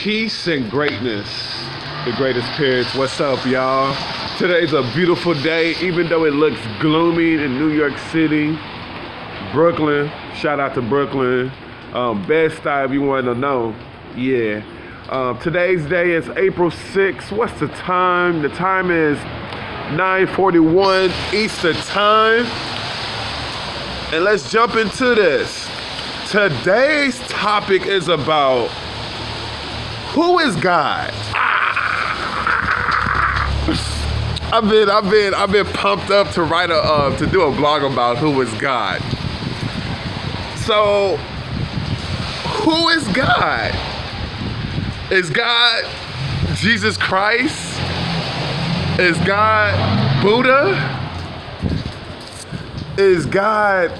Peace and greatness, the greatest periods. What's up, y'all? Today's a beautiful day, even though it looks gloomy in New York City, Brooklyn. Shout out to Brooklyn. Bed-Stuy, if you want to know. Yeah. Today's day is April 6th. What's the time? The time is 9:41 Eastern Time. And let's jump into this. Today's topic is about who is God? I've been pumped up to write to do a blog about who is God. So, who is God? Is God Jesus Christ? Is God Buddha? Is God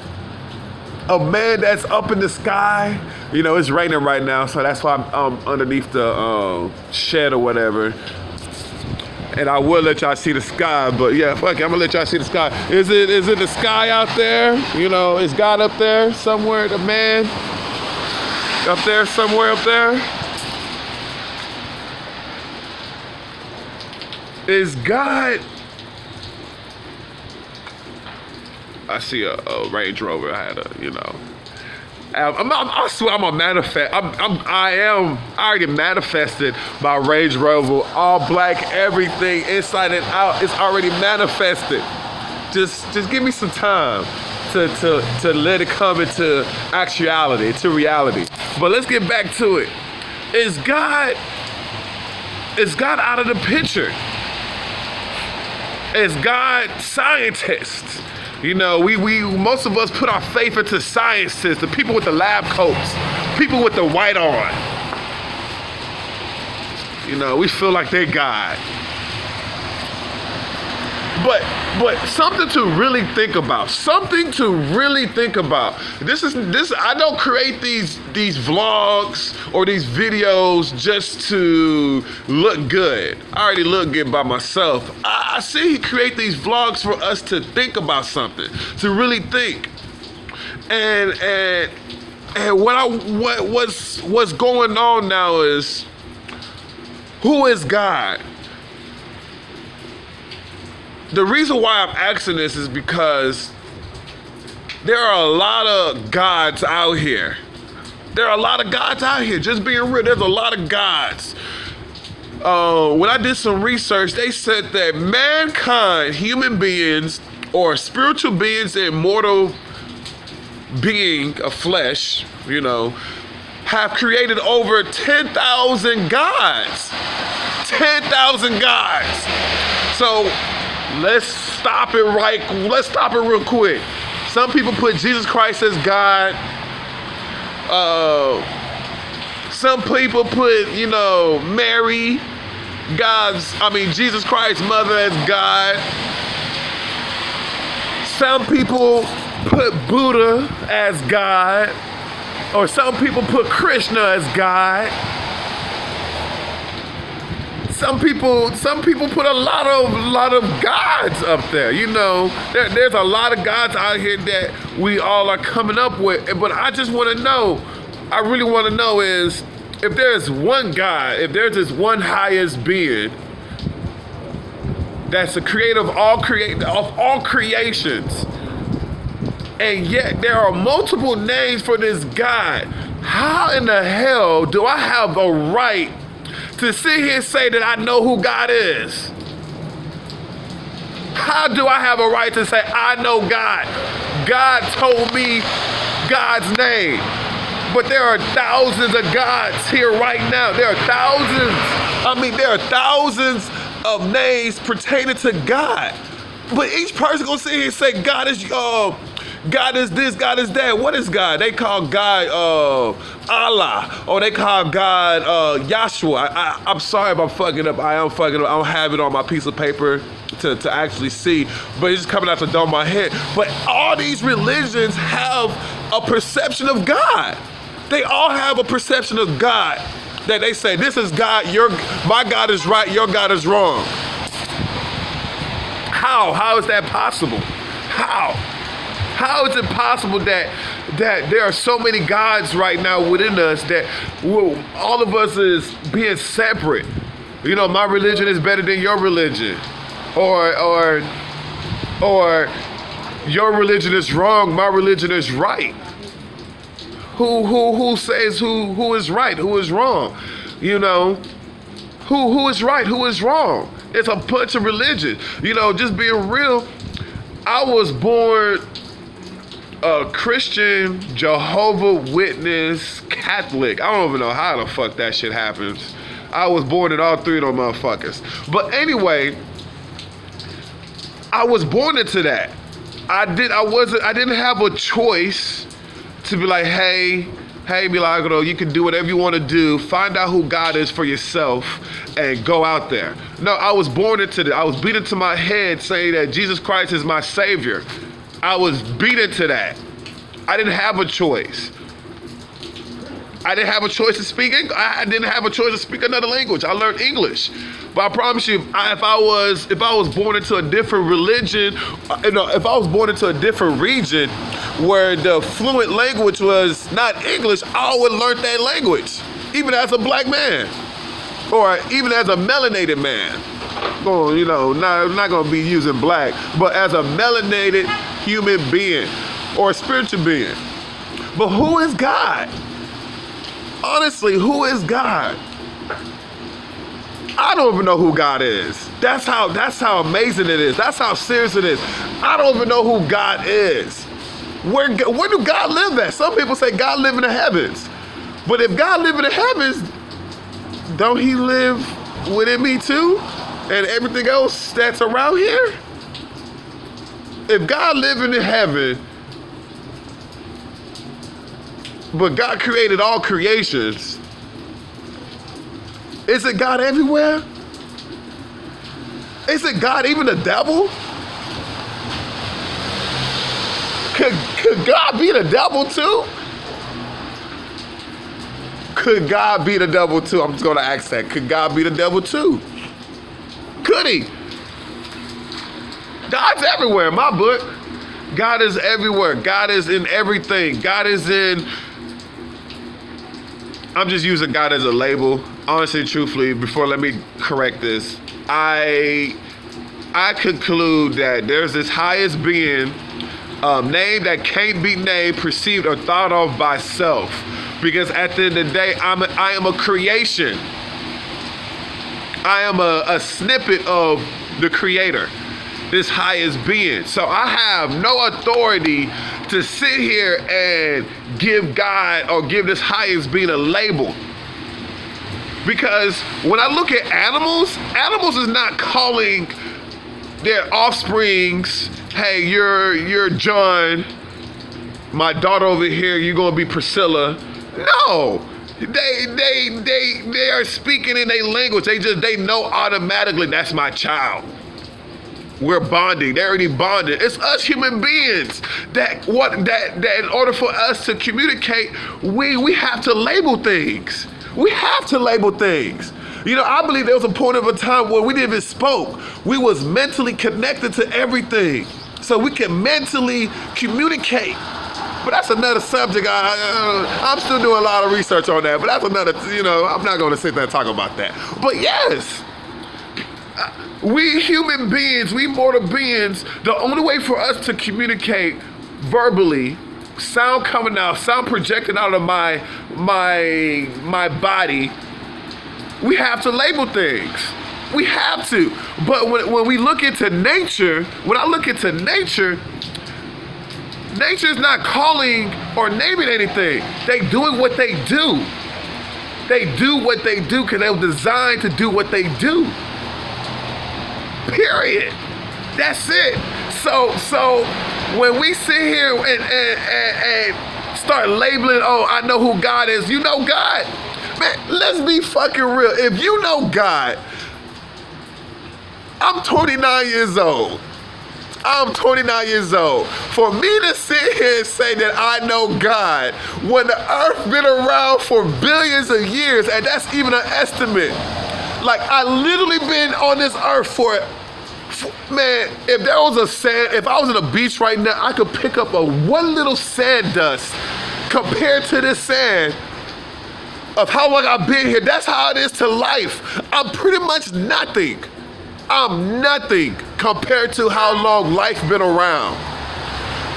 a man that's up in the sky? You know, it's raining right now, so that's why I'm underneath the shed or whatever. And I will let y'all see the sky, but yeah, fuck it, I'm gonna let y'all see the sky. Is it the sky out there? You know, is God up there somewhere? The man up there, somewhere up there? Is God? I see a Range Rover. I swear I'm a manifest. I already manifested my Range Rover, all black, everything inside and out. It's already manifested. Just give me some time to let it come into actuality, to reality. But let's get back to it. Is God out of the picture? Is God scientist? You know, we most of us put our faith into scientists, the people with the lab coats, people with the white on. You know, we feel like they're God. But something to really think about. Something to really think about. This I don't create these vlogs or these videos just to look good. I already look good by myself. I see he create these vlogs for us to think about something, to really think. And what's going on now is, who is God? The reason why I'm asking this is because there are a lot of gods out here. There are a lot of gods out here. Just being real, there's a lot of gods. When I did some research, they said that mankind, human beings, or spiritual beings and mortal being of flesh, you know, have created over 10,000 gods. 10,000 gods. So, let's stop it real quick. Some people put Jesus Christ as God. Some people put, Mary, Jesus Christ's mother as God. Some people put Buddha as God. Or some people put Krishna as God. Some people put a lot of gods up there. You know, there's a lot of gods out here that we all are coming up with. But I just want to know, I really want to know is, if there's one God, if there's this one highest being that's the creator of all creations, and yet there are multiple names for this God, how in the hell do I have a right to sit here and say that I know who God is? How do I have a right to say I know God? God told me God's name. But there are thousands of gods here right now. There are thousands of names pertaining to God. But each person gonna sit here and say God is this, God is that. What is God? They call God Allah, or they call God Yahshua. I'm sorry if I'm fucking up. I am fucking up. I don't have it on my piece of paper to actually see, but it's just coming out the dome of my head. But all these religions have a perception of God. They all have a perception of God that they say, this is God, my God is right, your God is wrong. How is that possible? How is it possible that that there are so many gods right now within us that all of us is being separate. You know, my religion is better than your religion, or your religion is wrong, my religion is right. Who says who is right, who is wrong? You know, who is right, who is wrong? It's a bunch of religions. You know, just being real, I was born a Christian, Jehovah Witness, Catholic. I don't even know how the fuck that shit happens. I was born in all three of those motherfuckers. But anyway, I was born into that. I didn't have a choice to be like, hey Milagro, you can do whatever you want to do. Find out who God is for yourself and go out there. No, I was born into that. I was beat into my head saying that Jesus Christ is my Savior. I was beat into that. I didn't have a choice. I didn't have a choice to speak English. I didn't have a choice to speak another language. I learned English. But I promise you, if I was born into a different religion, if I was born into a different region where the fluent language was not English, I would learn that language, even as a black man, or even as a melanated man. Well, you know, not gonna be using black, but as a melanated human being or a spiritual being. But who is God? Honestly, who is God? I don't even know who God is. That's how amazing it is. That's how serious it is. I don't even know who God is. Where do God live at? Some people say God live in the heavens. But if God live in the heavens, don't he live within me too? And everything else that's around here? If God live in heaven, but God created all creations, isn't God everywhere? Isn't God even the devil? Could God be the devil too? Could God be the devil too? I'm just gonna ask that. Could God be the devil too? Could he? God's everywhere in my book. God is everywhere. God is in everything. God is in... I'm just using God as a label. Honestly, truthfully, let me correct this. I conclude that there's this highest being, named that can't be named, perceived, or thought of by self. Because at the end of the day, I am a creation. I am a snippet of the Creator, this highest being. So I have no authority to sit here and give God or give this highest being a label. Because when I look at animals is not calling their offsprings, hey, you're John, my daughter over here, you're gonna be Priscilla. No. They are speaking in a language. They know automatically that's my child. We're bonding. They're already bonded. It's us human beings that in order for us to communicate, we have to label things. We have to label things. You know, I believe there was a point of a time where we didn't even spoke. We was mentally connected to everything, so we can mentally communicate. But that's another subject. I'm still doing a lot of research on that, but that's another, I'm not going to sit there and talk about that. But yes, we human beings, we mortal beings, the only way for us to communicate verbally, sound coming out, sound projected out of my body, we have to label things. We have to. But when we look into nature, nature's not calling or naming anything. They doing what they do. They do what they do because they were designed to do what they do. Period. That's it. So when we sit here and start labeling, oh, I know who God is. You know God? Man, let's be fucking real. If you know God, I'm 29 years old. For me to sit here and say that I know God when the earth been around for billions of years, and that's even an estimate. Like, I literally been on this earth for Man, if there was if I was in a beach right now, I could pick up one little sand dust compared to this sand of how long I've been here. That's how it is to life. I'm pretty much nothing. I'm nothing compared to how long life been around.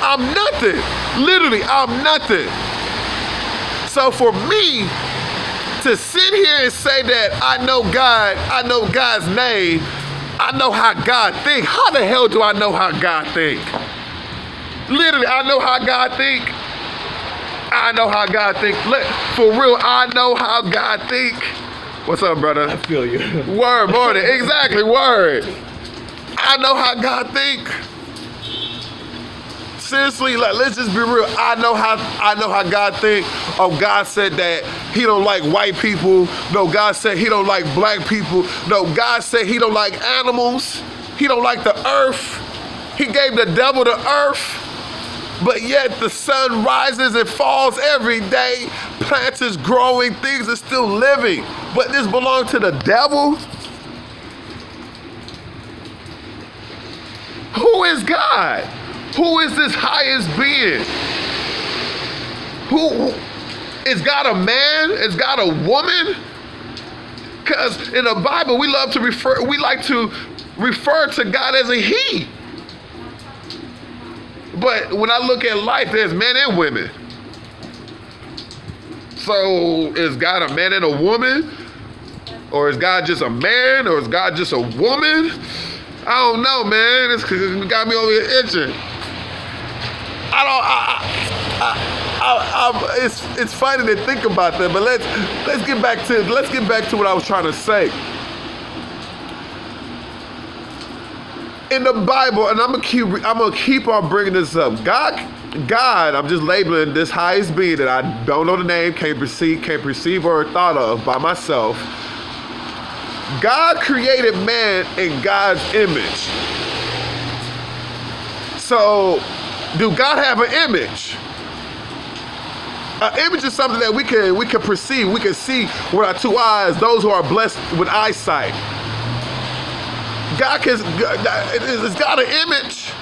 I'm nothing. Literally, I'm nothing. So for me to sit here and say that I know God, I know God's name, I know how God think. How the hell do I know how God think? Literally, I know how God think. I know how God think. For real, I know how God think. What's up, brother? I feel you. Word, morning. Exactly, word. I know how God think. Seriously, like, let's just be real. I know how God think. Oh, God said that he don't like white people. No, God said he don't like black people. No, God said he don't like animals. He don't like the earth. He gave the devil the earth. But yet the sun rises and falls every day. Plants is growing, things are still living. But this belongs to the devil? Who is God? Who is this highest being? Who is God a man? Is God a woman? Because in the Bible we like to refer to God as a he. But when I look at life, there's men and women. So is God a man and a woman? Or is God just a man? Or is God just a woman? I don't know, man. It's got me over here itching. It's funny to think about that, but let's get back to what I was trying to say. In the Bible, and I'm gonna keep on bringing this up. God, I'm just labeling this highest being that I don't know the name, can't perceive or thought of by myself. God created man in God's image. So, do God have an image? An image is something that we can perceive, we can see with our two eyes, those who are blessed with eyesight. Is God an image?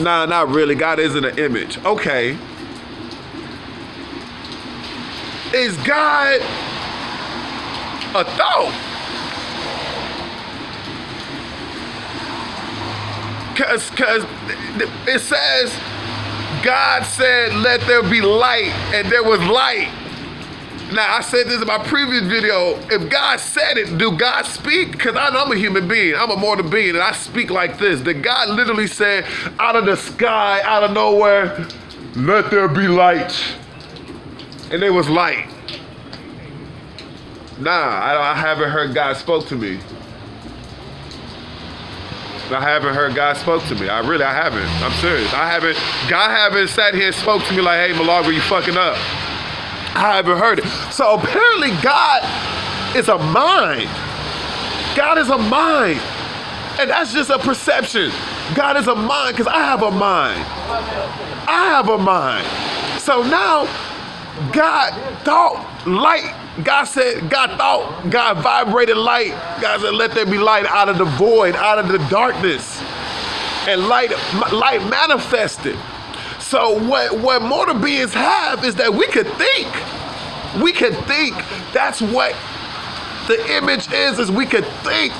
Nah, not really. God isn't an image. Okay. Is God a thought? Because it says, God said, let there be light, and there was light. Now, I said this in my previous video. If God said it, do God speak? Because I know I'm a human being. I'm a mortal being, and I speak like this. That God literally said, out of the sky, out of nowhere, let there be light. And there was light. Nah, I haven't heard God spoke to me. I haven't heard God spoke to me. I haven't. I'm serious. God haven't sat here and spoke to me like, hey, Milagro, you fucking up. I haven't heard it. So apparently God is a mind. God is a mind. And that's just a perception. God is a mind because I have a mind. I have a mind. So now God thought light. God said, God thought, God vibrated light. God said, let there be light out of the void, out of the darkness. And light manifested. So what mortal beings have is that we could think. We could think. That's what the image is we could think.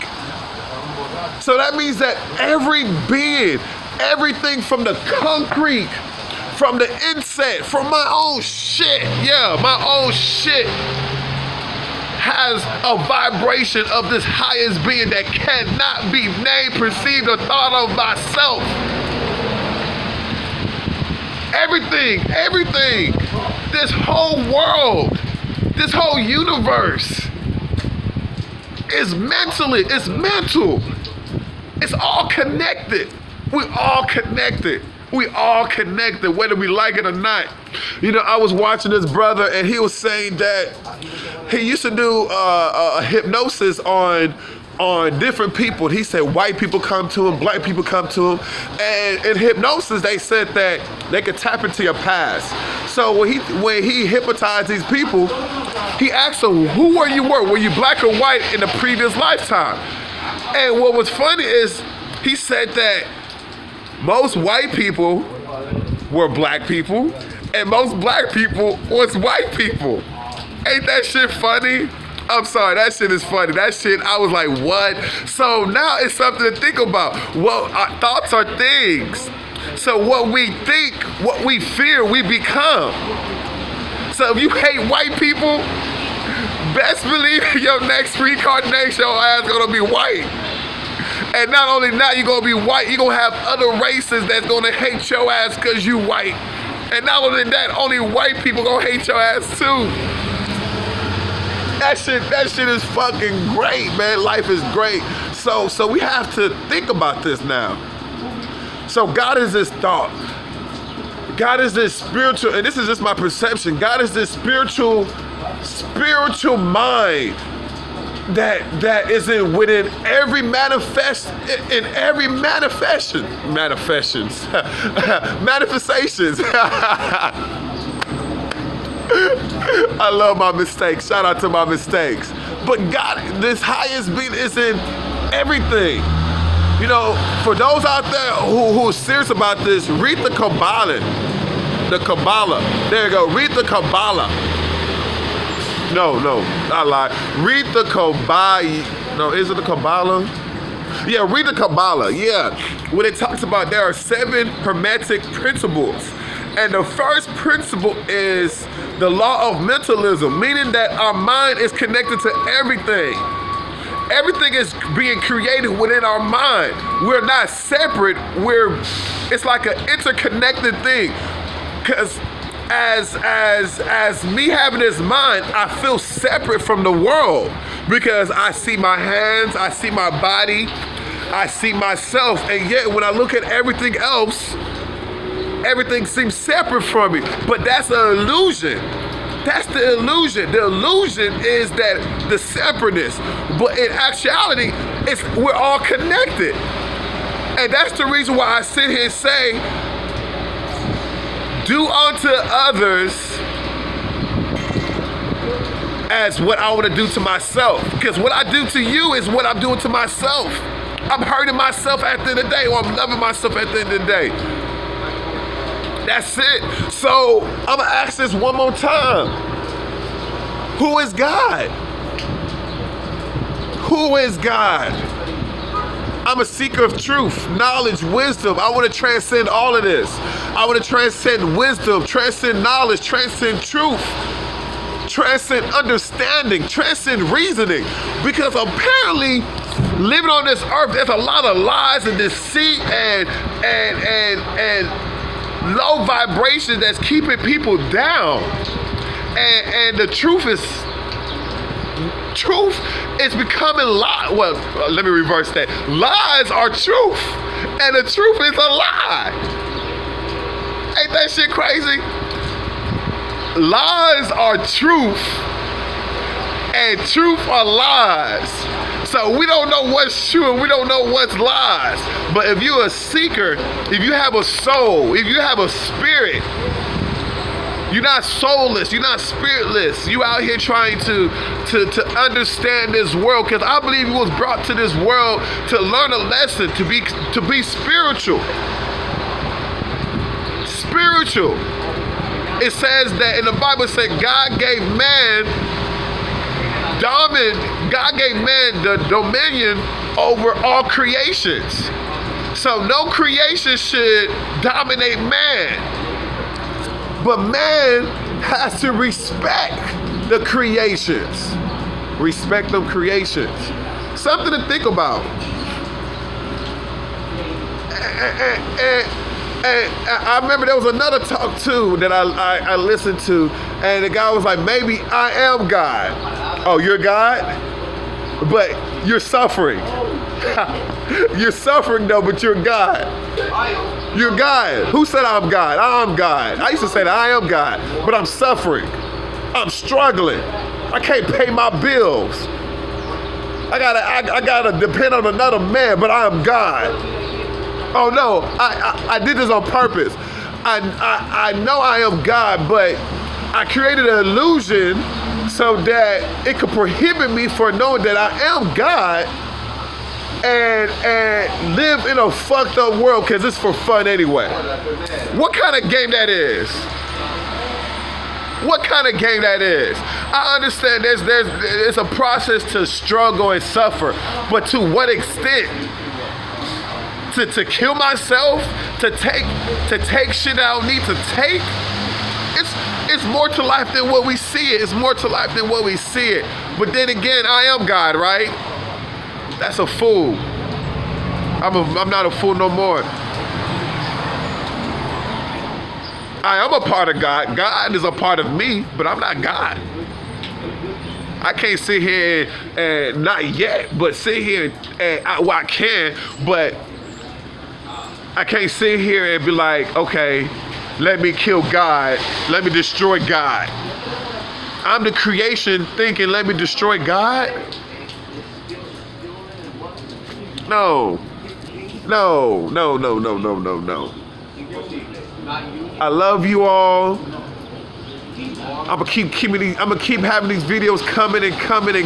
So that means that every being, everything from the concrete, from the insect, from my own shit, has a vibration of this highest being that cannot be named, perceived, or thought of myself. Everything, this whole world, this whole universe is mental. It's all connected. We're all connected. Whether we like it or not. You know, I was watching this brother and he was saying that he used to do a hypnosis on different people. He said white people come to him, black people come to him. And in hypnosis, they said that they could tap into your past. So when he hypnotized these people, he asked them, who were you? Were you black or white in the previous lifetime? And what was funny is he said that most white people were black people and most black people was white people. Ain't that shit funny? I'm sorry, that shit is funny. That shit, I was like, what? So now it's something to think about. Well, our thoughts are things. So what we think, what we fear, we become. So if you hate white people, best believe your next reincarnation, your ass gonna be white. And not only that, you're gonna be white, you're gonna have other races that's gonna hate your ass because you white. And not only that, only white people gonna hate your ass too. That shit is fucking great, man. Life is great. So we have to think about this now. So God is this thought. God is this spiritual, and this is just my perception. God is this spiritual mind that is within every manifestations. I love my mistakes. Shout out to my mistakes. But God, this highest being is in everything. You know, for those out there who are serious about this, read the Kabbalah. The Kabbalah. There you go. Read the Kabbalah. No, I lied. Read the Kabbalah. No, is it the Kabbalah? Yeah, read the Kabbalah. Yeah. When it talks about there are 7 Hermetic principles. And the first principle is the law of mentalism, meaning that our mind is connected to everything. Everything is being created within our mind. We're not separate. It's like an interconnected thing. Because as me having this mind, I feel separate from the world because I see my hands, I see my body, I see myself, and yet when I look at everything else, everything seems separate from me. But that's an illusion. That's the illusion. The illusion is that the separateness. But in actuality, we're all connected. And that's the reason why I sit here and say, do unto others as what I want to do to myself. Because what I do to you is what I'm doing to myself. I'm hurting myself at the end of the day, or I'm loving myself at the end of the day. That's it. So I'm gonna ask this one more time. Who is God? Who is God? I'm a seeker of truth, knowledge, wisdom. I want to transcend all of this. I want to transcend wisdom, transcend knowledge, transcend truth, transcend understanding, transcend reasoning. Because apparently, living on this earth, there's a lot of lies and deceit and low vibration that's keeping people down. And the truth is becoming lie. Well, let me reverse that. Lies are truth, and the truth is a lie. Ain't that shit crazy? Lies are truth, and truth are lies. So we don't know what's true and we don't know what's lies. But if you're a seeker, if you have a soul, if you have a spirit, you're not soulless, you're not spiritless. You out here trying to understand this world, because I believe you was brought to this world to learn a lesson, to be spiritual. Spiritual. It says that in the Bible, it said God gave man the dominion over all creations. So no creation should dominate man. But man has to respect the creations. Respect them creations. Something to think about. And I remember there was another talk too that I listened to, and the guy was like, maybe I am God. Oh, you're God? But you're suffering. You're suffering though, but you're God. You're God. Who said I'm God? I'm God. I used to say that I am God, but I'm suffering. I'm struggling. I can't pay my bills. I gotta depend on another man, but I am God. Oh no, I did this on purpose. I know I am God, but I created an illusion so that it could prohibit me from knowing that I am God, and live in a fucked up world because it's for fun anyway. What kind of game that is? What kind of game that is? I understand there's a process to struggle and suffer, but to what extent? To kill myself, to take shit I don't need to take. It's more to life than what we see it. It's more to life than what we see it. But then again, I am God, right? That's a fool. I'm not a fool no more. I am a part of God. God is a part of me, but I'm not God. I can't sit here and not yet, but sit here and I can, but I can't sit here and be like, okay, let me kill God. Let me destroy God. I'm the creation thinking, let me destroy God? No. I love you all. I'm gonna keep having these videos coming and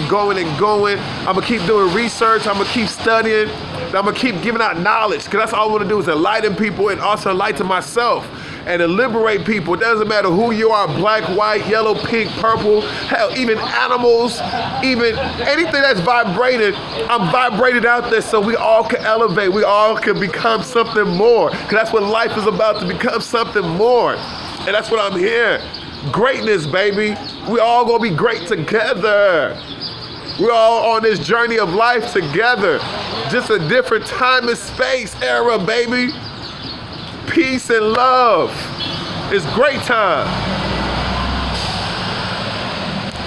going. I'm gonna keep doing research. I'm gonna keep studying. I'm gonna keep giving out knowledge, because that's all I want to do is enlighten people and also enlighten myself and to liberate people. It doesn't matter who you are, black, white, yellow, pink, purple, hell, even animals, even anything that's vibrated, I'm vibrated out there so we all can elevate. We all can become something more, because that's what life is about, to become something more. And that's what I'm here. Greatness, baby. We all gonna be great together. We're all on this journey of life together. Just a different time and space era, baby. Peace and love. It's great time.